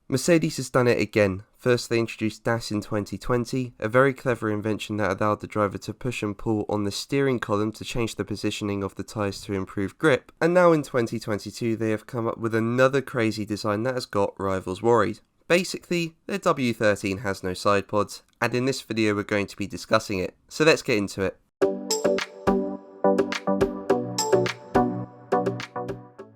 Mercedes has done it again. First they introduced DAS in 2020, a very clever invention that allowed the driver to push and pull on the steering column to change the positioning of the tyres to improve grip, and now in 2022 they have come up with another crazy design that has got rivals worried. Basically, their W13 has no side pods, and in this video we're going to be discussing it, so let's get into it.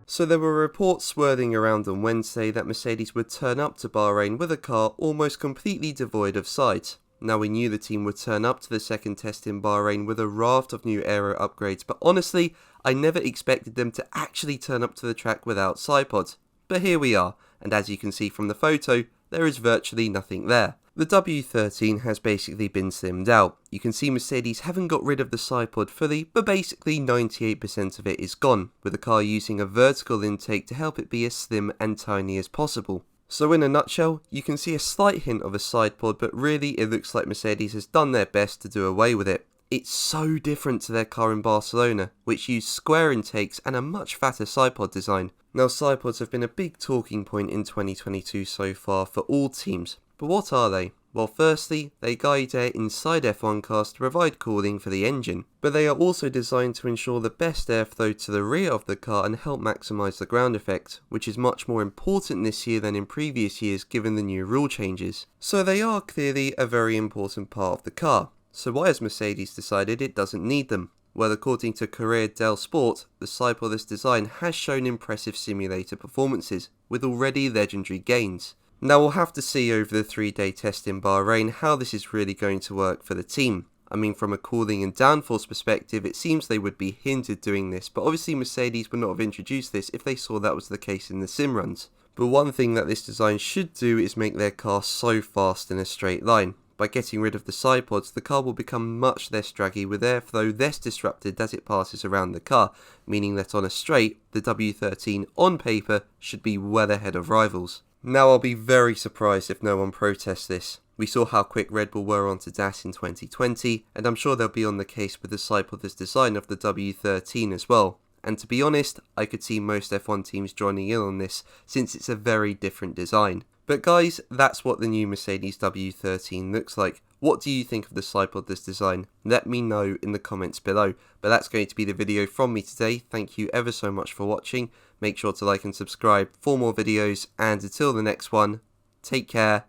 So there were reports swirling around on Wednesday that Mercedes would turn up to Bahrain with a car almost completely devoid of sides. Now we knew the team would turn up to the second test in Bahrain with a raft of new aero upgrades, but honestly, I never expected them to actually turn up to the track without sidepods. But here we are, and as you can see from the photo, there is virtually nothing there. The W13 has basically been slimmed out. You can see Mercedes haven't got rid of the sidepod fully, but basically 98% of it is gone, with the car using a vertical intake to help it be as slim and tiny as possible. So in a nutshell, you can see a slight hint of a sidepod, but really it looks like Mercedes has done their best to do away with it. It's so different to their car in Barcelona, which used square intakes and a much fatter sidepod design. Now sidepods have been a big talking point in 2022 so far for all teams. But what are they? Well, firstly, they guide air inside F1 cars to provide cooling for the engine, but they are also designed to ensure the best airflow to the rear of the car and help maximise the ground effect, which is much more important this year than in previous years given the new rule changes. So they are clearly a very important part of the car. So why has Mercedes decided it doesn't need them? Well, according to Corriere del Sport, the sidepodless design has shown impressive simulator performances, with already legendary gains. Now we'll have to see over the 3-day test in Bahrain how this is really going to work for the team. I mean, from a cooling and downforce perspective, it seems they would be hindered doing this, but obviously Mercedes would not have introduced this if they saw that was the case in the sim runs. But one thing that this design should do is make their car so fast in a straight line. By getting rid of the sidepods, the car will become much less draggy, with airflow less disrupted as it passes around the car, meaning that on a straight, the W13 on paper should be well ahead of rivals. Now I'll be very surprised if no one protests this. We saw how quick Red Bull were onto DAS in 2020, and I'm sure they'll be on the case with the sidepodless design of the W13 as well. And to be honest, I could see most F1 teams joining in on this, since it's a very different design. But guys, that's what the new Mercedes W13 looks like. What do you think of the sidepodless design? Let me know in the comments below. But that's going to be the video from me today. Thank you ever so much for watching. Make sure to like and subscribe for more videos, and until the next one, take care